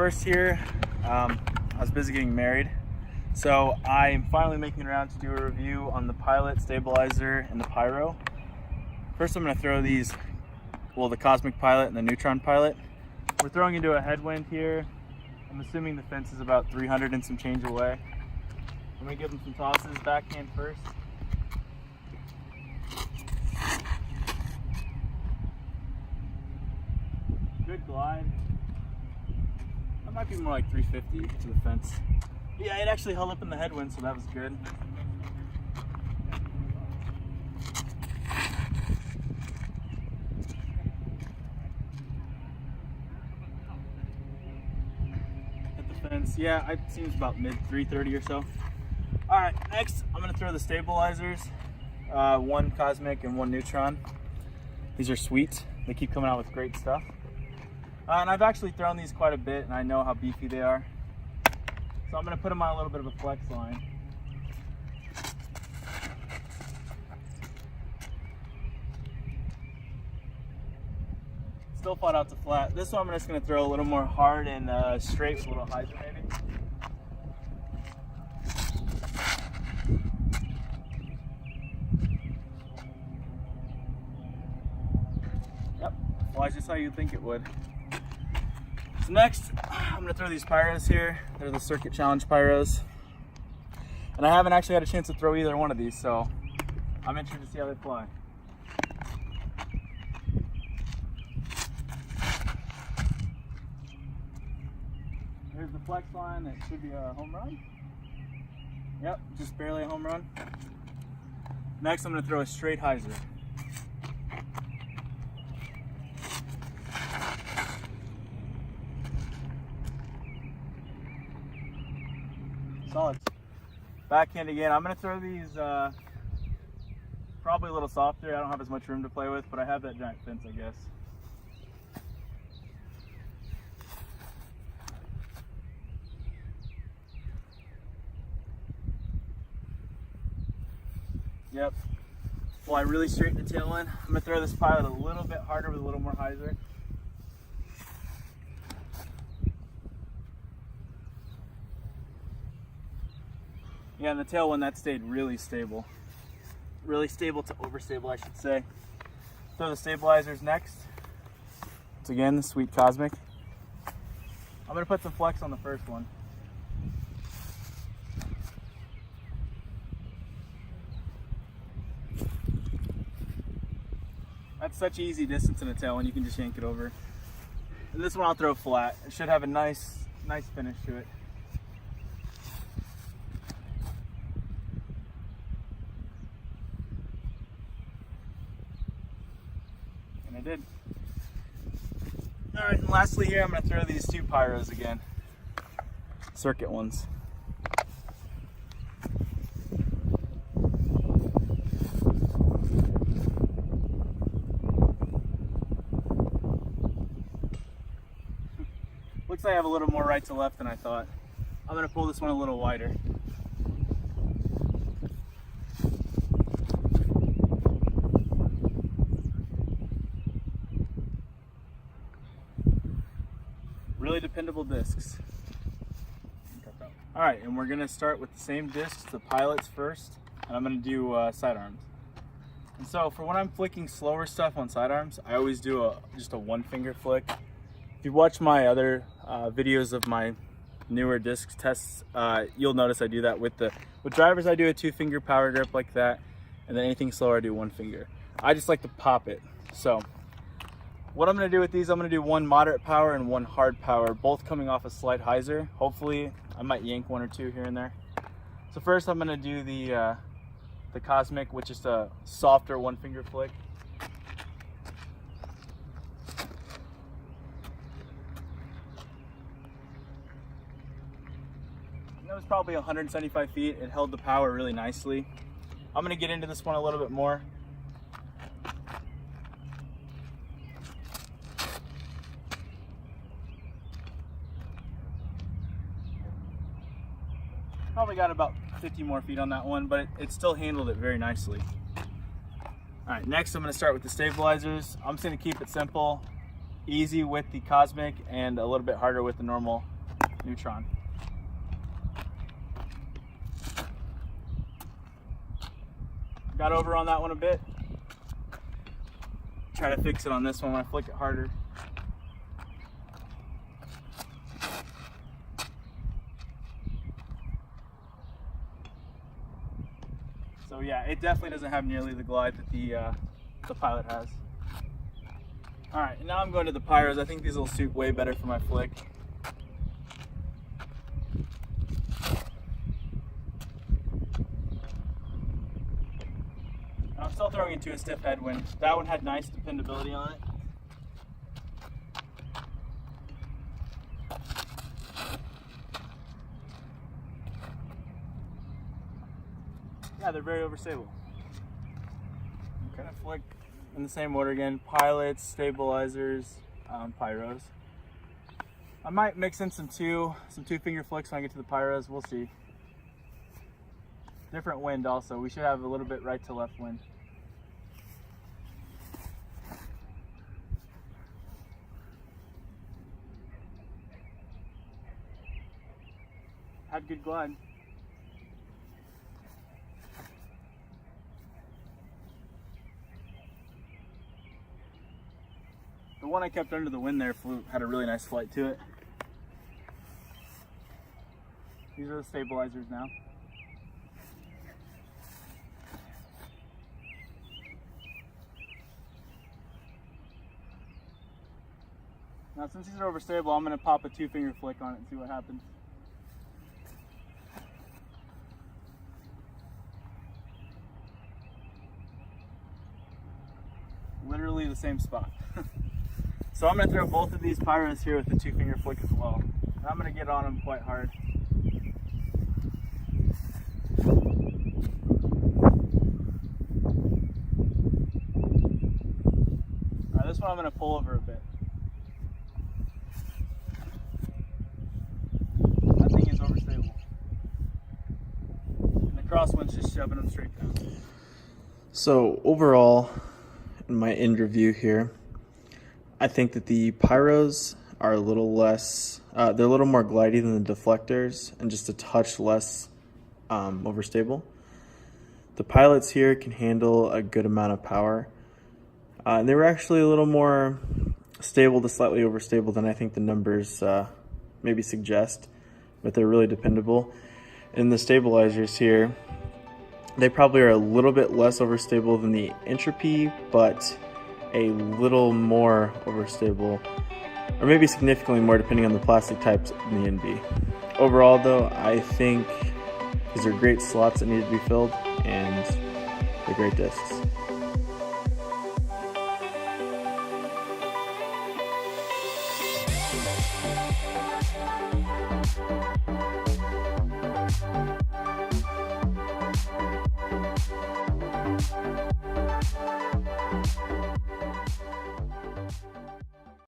first here, I was busy getting married, so I'm finally making it around to do a review on the pilot, stabilizer, and the Pyro. First I'm going to throw these, well, the Cosmic Pilot and the Neutron Pilot. We're throwing into a headwind here. I'm assuming the fence is about 300 and some change away. I'm going to give them some tosses, backhand first. Good glide. That might be more like 350 to the fence. But yeah, it actually held up in the headwind, so that was good. Hit the fence. Yeah, it seems about mid 330 or so. All right, next I'm gonna throw the stabilizers. One Cosmic and one Neutron. These are sweet. They keep coming out with great stuff. And I've actually thrown these quite a bit, and I know how beefy they are. So I'm going to put them on a little bit of a flex line. Still flat out to flat. This one I'm just going to throw a little more hard and straight with a little hyzer maybe. Yep, flies just how you think it would. So next, I'm going to throw these Pyros here. They're the Circuit Challenge Pyros. And I haven't actually had a chance to throw either one of these, so I'm interested to see how they fly. Here's the flex line. That should be a home run. Yep, just barely a home run. Next, I'm going to throw a straight hyzer. Solid. Backhand again. I'm going to throw these probably a little softer. I don't have as much room to play with, but I have that giant fence, I guess. Yep. Fly really straight in the tail end. I'm going to throw this pilot a little bit harder with a little more hyzer. Yeah, and the tail one, that stayed really stable. Really stable to overstable, I should say. Throw the stabilizers next. It's again the sweet Cosmic. I'm gonna put some flex on the first one. That's such easy distance in a tail when you can just yank it over. And this one I'll throw flat. It should have a nice finish to it. I did. All right, and lastly here, I'm going to throw these two Pyros again. Circuit ones. Looks like I have a little more right to left than I thought. I'm going to pull this one a little wider. Really dependable discs. All right, and we're gonna start with the same discs, the pilots first, and I'm gonna do sidearms. And so for when I'm flicking slower stuff on sidearms, I always do just a one finger flick. If you watch my other videos of my newer disc tests, you'll notice I do that with drivers. I do a 2-finger power grip like that, and then anything slower I do 1 finger. I just like to pop it. So what I'm going to do with these, I'm going to do one moderate power and one hard power, both coming off a slight hyzer. Hopefully, I might yank one or two here and there. So first I'm going to do the Cosmic, which is a softer 1-finger flick. That was probably 175 feet. It held the power really nicely. I'm going to get into this one a little bit more. Probably got about 50 more feet on that one, but it still handled it very nicely. All right, next I'm going to start with the stabilizers. I'm just going to keep it simple, easy with the Cosmic, and a little bit harder with the normal Neutron. Got over on that one a bit. Try to fix it on this one when I flick it harder. So yeah, it definitely doesn't have nearly the glide that the Pilot has. All right, and now I'm going to the Pyros. I think these will suit way better for my flick. I'm still throwing into a stiff headwind. That one had nice dependability on it. Yeah, they're very overstable. I'm gonna flick in the same order again: pilots, stabilizers, pyros. I might mix in some two finger flicks when I get to the pyros. We'll see. Different wind also. We should have a little bit right to left wind. Had good glide. The one I kept under the wind there had a really nice flight to it. These are the stabilizers now. Now since these are overstable, I'm going to pop a 2-finger flick on it and see what happens. Literally the same spot. So I'm going to throw both of these pyros here with the 2-finger flick as well. And I'm going to get on them quite hard. Alright, this one I'm going to pull over a bit. That thing is overstable. And the crosswind's just shoving them straight down. So overall, in my end review here, I think that the pyros are a little less, they're a little more glidey than the deflectors and just a touch less overstable. The pilots here can handle a good amount of power. And they were actually a little more stable to slightly overstable than I think the numbers maybe suggest, but they're really dependable. And the stabilizers here, they probably are a little bit less overstable than the Entropy, but a little more overstable, or maybe significantly more depending on the plastic types in the NB. Overall though, I think these are great slots that need to be filled, and they're great discs.